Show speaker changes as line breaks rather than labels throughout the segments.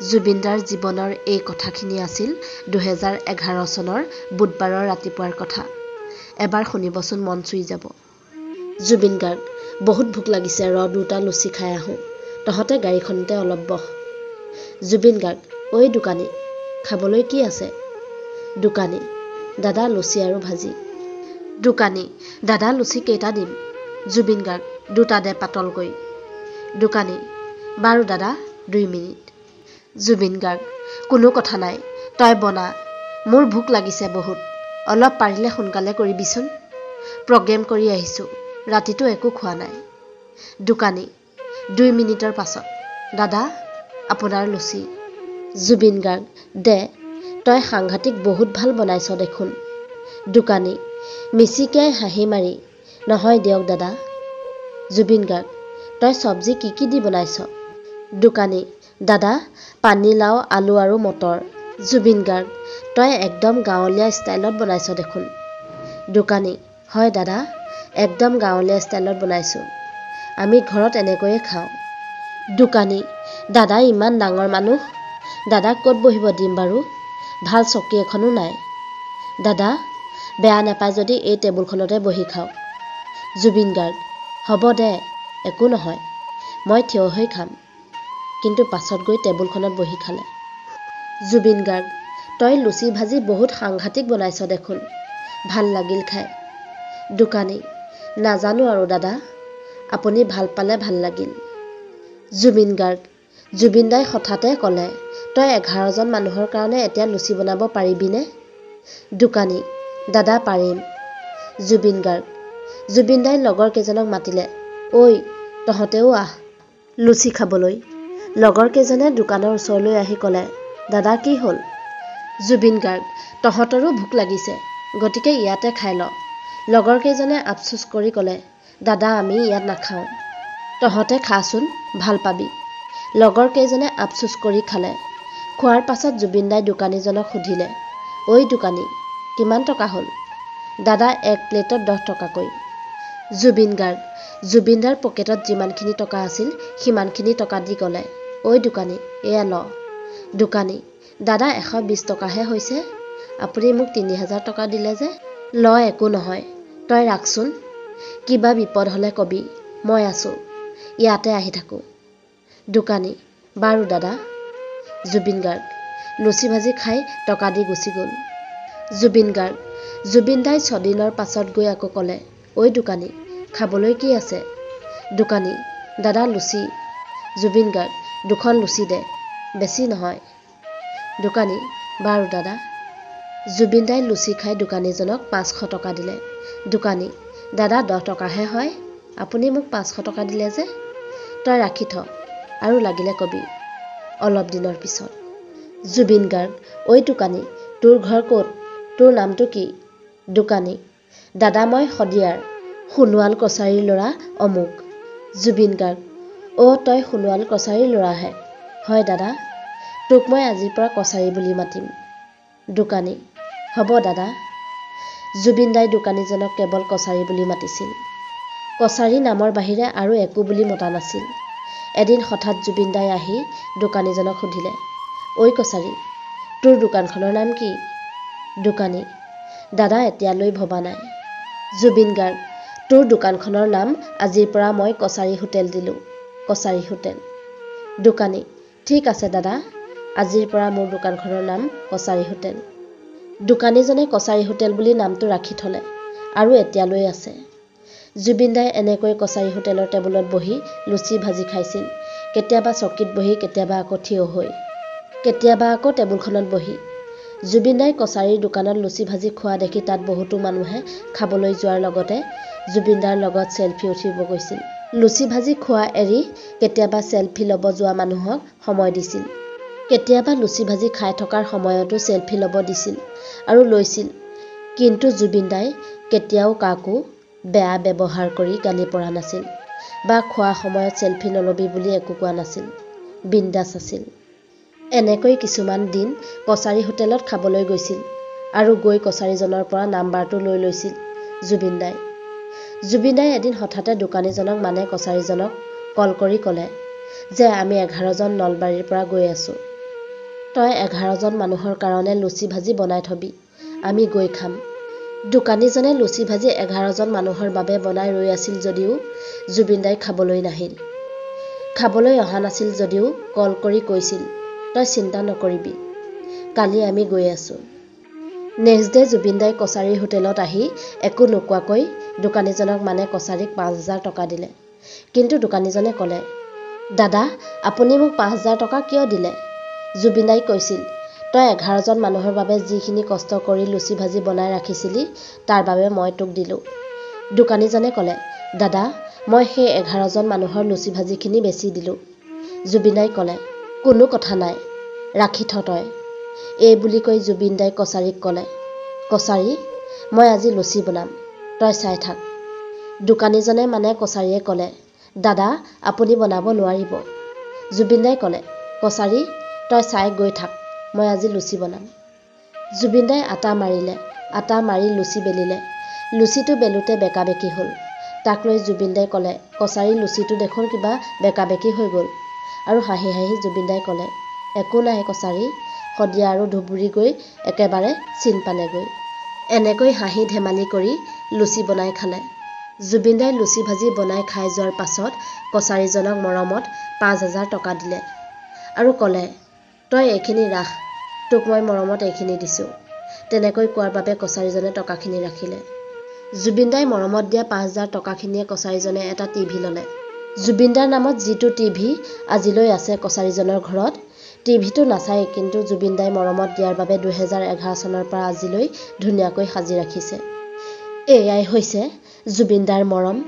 জুবিনদাৰ জীৱনৰ এই কথাখিনি আছিল 2011 চনৰ বুধবাৰৰ ৰাতিপুৱাৰ কথা। এবাৰ শুনিবচোন, মন চুই যাব। জুবিন গাৰ্গ, বহুত ভোক লাগিছে, দুটা লুচি খাই আহোঁ। তহঁতে গাড়ীখনতে অলপ বহ। জুবিন গাৰ্গ, ঐ দোকানী, খাবলৈ কি আছে? দোকানী, দাদা লুচি আৰু ভাজি। দোকানী, দাদা লুচি কেইটা দিম? জুবিন গাৰ্গ, দুটা দে পাতলকৈ। দোকানী, বাৰু দাদা 2 মিনিট। জুবিন গাৰ্গ, কোনো কথা নাই, তই বনা, মোৰ ভোক লাগিছে বহুত, অলপ পাৰিলে সোনকালে কৰিবিচোন। প্ৰগ্ৰেম কৰি আহিছোঁ, ৰাতিটো একো খোৱা নাই। দোকানী, 2 মিনিটৰ পাছত। দাদা, আপোনাৰ লুচি। জুবিন গাৰ্গ, দে, তই সাংঘাতিক বহুত ভাল বনাইছ দেখোন। দোকানী, মিচিকিয়াই হাঁহি মাৰি, নহয় দিয়ক দাদা। জুবিন গাৰ্গ, তই চব্জি কি দি বনাইছ? দোকানী, দাদা পানীলাও, আলু আৰু মটৰ। জুবিন গাৰ্গ, তই একদম গাঁৱলীয়া ষ্টাইলত বনাইছ দেখোন। দোকানী, হয় দাদা, একদম গাঁৱলীয়া ষ্টাইলত বনাইছোঁ, আমি ঘৰত এনেকৈয়ে খাওঁ। দোকানী, দাদা ইমান ডাঙৰ মানুহ, দাদাক ক'ত বহিব দিম বাৰু? ভাল চকী এখনো নাই। দাদা, বেয়া নাপায় যদি এই টেবুলখনতে বহি খাওক। জুবিন গাৰ্গ, হ'ব দে, একো নহয়, মই থিয় হৈ খাম, কিন্তু পাছত গৈ টেবুলখনত বহি খালে। জুবিন গাৰ্গ, তই লুচি ভাজি বহুত সাংঘাতিক বনাইছ দেখোন, ভাল লাগিল খাই। দোকানী, নাজানো আৰু দাদা, আপুনি ভাল পালে ভাল লাগিল। জুবিন গাৰ্গ, জুবিন দাই হঠাতে ক'লে, তই 11জন মানুহৰ কাৰণে এতিয়া লুচি বনাব পাৰিবিনে? দোকানী, দাদা পাৰিম। জুবিন গাৰ্গ, জুবিন দাই লগৰ কেইজনক মাতিলে, ঐ তহঁতেও আহ লুচি খাবলৈ। লগৰ কেইজনে দোকানৰ ওচৰলৈ আহি ক'লে, দাদা কি হ'ল? জুবিন গাৰ্গ, তহঁতৰো ভোক লাগিছে, গতিকে ইয়াতে খাই ল। লগৰ কেইজনে আফচোচ কৰি ক'লে, দাদা আমি ইয়াত নাখাওঁ, তহঁতে খাচোন, ভাল পাবি। লগৰ কেইজনে আফচোচ কৰি খালে। খোৱাৰ পাছত জুবিন দাই দোকানীজনক সুধিলে, ঐ দোকানী, কিমান টকা হ'ল? দাদা 1 প্লেটত 10 টকাকৈ। জুবিন গাৰ্গ, জুবিন দাৰ পকেটত যিমানখিনি টকা আছিল সিমানখিনি টকা দি ক'লে, ঐ দোকানী, এয়া ল। দোকানী, দাদা 120 টকাহে হৈছে, আপুনি মোক 3000 টকা দিলে যে। ল, একো নহয়, তই ৰাখচোন, কিবা বিপদ হ'লে কবি, মই আছোঁ, ইয়াতে আহি থাকোঁ। দোকানী, বাৰু দাদা। জুবিন গাৰ্গ, লুচি ভাজি খাই টকা দি গুচি গ'ল। জুবিন গাৰ্গ, জুবিন দাই 6 দিনৰ পাছত গৈ আকৌ ক'লে, ঐ দোকানী, খাবলৈ কি আছে? দোকানী, দাদা লুচি। জুবিন গাৰ্গ, 2খন লুচি দে, বেছি নহয়। দোকানী, বাৰু দাদা। জুবিন দাই লুচি খাই দোকানীজনক 500 টকা দিলে। দোকানী, দাদা 10 টকাহে হয়, আপুনি মোক 500 টকা দিলে যে। তই ৰাখি থ, আৰু লাগিলে কবি। অলপ দিনৰ পিছত। জুবিন গাৰ্গ, ঐ দোকানী, তোৰ ঘৰ ক'ত? তোৰ নামটো কি? দোকানী, দাদা মই শদিয়াৰ, সোণোৱাল কছাৰীৰ ল'ৰা অমুক। জুবিন গাৰ্গ, তই সোণোৱাল কছাৰীৰ ল'ৰাহে? হয় দাদা, তোক মই আজিৰ পৰা কছাৰী বুলি মাতিম। দোকানী, হ'ব দাদা। জুবিন দাই দোকানীজনক কেৱল কছাৰী বুলি মাতিছিল। কছাৰী নামৰ বাহিৰে আৰু একো বুলি মতা নাছিল। এদিন হঠাৎ জুবিন দাই আহি দোকানীজনক সুধিলে, ঐ কছাৰী, তোৰ দোকানখনৰ নাম কি? দোকানী, দাদা এতিয়ালৈ ভবা নাই। জুবিন গাৰ্গ, তোৰ দোকানখনৰ নাম আজিৰ পৰা মই কছাৰী হোটেল দিলোঁ, কছাৰী হোটেল। দোকানী, ঠিক আছে দাদা, আজিৰ পৰা মোৰ দোকানখনৰ নাম কছাৰী হোটেল। দোকানীজনে কছাৰী হোটেল বুলি নামটো ৰাখি থ'লে, আৰু এতিয়ালৈ আছে। জুবিন দাই এনেকৈ কছাৰী হোটেলৰ টেবুলত বহি লুচি ভাজি খাইছিল, কেতিয়াবা চকীত বহি, কেতিয়াবা আকৌ থিয় হৈ, কেতিয়াবা আকৌ টেবুলখনত বহি। জুবিন দাই কছাৰীৰ দোকানত লুচি ভাজি খোৱা দেখি তাত বহুতো মানুহে খাবলৈ যোৱাৰ লগতে জুবিন দাৰ লগত চেলফি উঠিব গৈছিল। লুচি ভাজি খোৱা এৰি কেতিয়াবা চেলফি ল'ব যোৱা মানুহক সময় দিছিল, কেতিয়াবা লুচি ভাজি খাই থকাৰ সময়তো চেলফি ল'ব দিছিল আৰু লৈছিল, কিন্তু জুবিন দাই কেতিয়াও কাকো বেয়া ব্যৱহাৰ কৰি গালি পৰা নাছিল বা খোৱা সময়ত চেলফি নলবি বুলি একো কোৱা নাছিল, বিন্দাছ আছিল। এনেকৈ কিছুমান দিন কছাৰী হোটেলত খাবলৈ গৈছিল আৰু গৈ কছাৰীজনৰ পৰা নাম্বাৰটো লৈ লৈছিল জুবিন দাই। জুবিন দাই এদিন হঠাতে দোকানীজনক কছাৰীজনক কল কৰি ক'লে যে আমি 11জন নলবাৰীৰ পৰা গৈ আছোঁ, তই 11জন মানুহৰ কাৰণে লুচি ভাজি বনাই থবি, আমি গৈ খাম। দোকানীজনে লুচি ভাজি 11জন মানুহৰ বাবে বনাই ৰৈ আছিল যদিও জুবিন দাই খাবলৈ নাহিল। খাবলৈ অহা নাছিল যদিও কল কৰি কৈছিল, তই চিন্তা নকৰিবি, কালি আমি গৈ আছোঁ। নেক্সট ডে জুবিন দাই কছাৰী হোটেলত আহি একো নোকোৱাকৈ দোকানীজনক মানে কছাৰীক 5,000 টকা দিলে। কিন্তু দোকানীজনে ক'লে, দাদা আপুনি মোক 5,000 টকা কিয় দিলে? জুবিন দাই কৈছিল, তই 11জন মানুহৰ বাবে যিখিনি কষ্ট কৰি লুচি ভাজি বনাই ৰাখিছিলি তাৰ বাবে মই তোক দিলোঁ। দোকানীজনে ক'লে, দাদা মই সেই 11জন মানুহৰ লুচি ভাজিখিনি বেচি দিলোঁ। জুবিন দাই ক'লে, কোনো কথা নাই, ৰাখি থ তই। এই বুলি কৈ জুবিন দাই কছাৰীক ক'লে, কছাৰী মই আজি লুচি বনাম, তই চাই থাক। দোকানীজনে মানে কছাৰীয়ে ক'লে, দাদা আপুনি বনাব নোৱাৰিব। জুবিন দাই ক'লে, কছাৰী তই চাই গৈ থাক, মই আজি লুচি বনাম। জুবিন দাই আটা মাৰিলে, আটা মাৰি লুচি বেলিলে। লুচিটো বেলোতে বেকা-বেকি হ'ল। তাক লৈ জুবিন দাই ক'লে, কছাৰী লুচিটো দেখোন কিবা বেকা-বেকি হৈ গ'ল। আৰু হাঁহি হাঁহি জুবিন দাই ক'লে, একো নাই কছাৰী, শদিয়া আৰু ধুবুৰী গৈ একেবাৰে চিন পালেগৈ। এনেকৈ হাঁহি ধেমালি কৰি লুচি বনাই খালে। জুবিন দাই লুচি ভাজি বনাই খাই যোৱাৰ পাছত কছাৰীজনক মৰমত 5,000 টকা দিলে আৰু ক'লে, তই এইখিনি ৰাখ, তোক মই মৰমত এইখিনি দিছোঁ। তেনেকৈ কোৱাৰ বাবে কছাৰীজনে টকাখিনি ৰাখিলে। জুবিন দাই মৰমত দিয়া 5,000 টকাখিনিয়ে কছাৰীজনে এটা টিভি ল'লে। জুবিন দাৰ নামত যিটো টিভি আজিলৈ আছে কছাৰীজনৰ ঘৰত, টিভিটো নাচায়, কিন্তু জুবিন দাই মৰমত দিয়াৰ বাবে 2011 চনৰ পৰা আজিলৈ ধুনীয়াকৈ সাজি ৰাখিছে। এয়াই হৈছে জুবিন দাৰ মৰম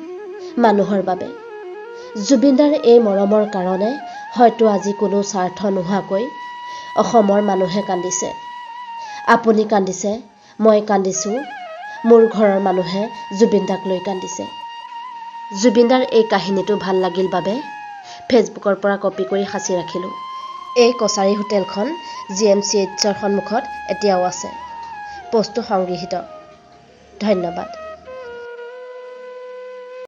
মানুহৰ বাবে। জুবিন দাৰ এই মৰমৰ কাৰণে হয়তো আজি কোনো স্বাৰ্থ নোহোৱাকৈ অসমৰ মানুহে কান্দিছে। আপুনি কান্দিছে, মই কান্দিছোঁ, মোৰ ঘৰৰ মানুহে জুবিন দাক লৈ কান্দিছে। জুবিন দাৰ এই কাহিনীটো ভাল লাগিল বাবে ফেচবুকৰ পৰা কপি কৰি সাঁচি ৰাখিলোঁ। এই কছাৰী হোটেলখন GMCHৰ সন্মুখত এতিয়াও আছে। পষ্টটো সংগৃহীত। ধন্যবাদ।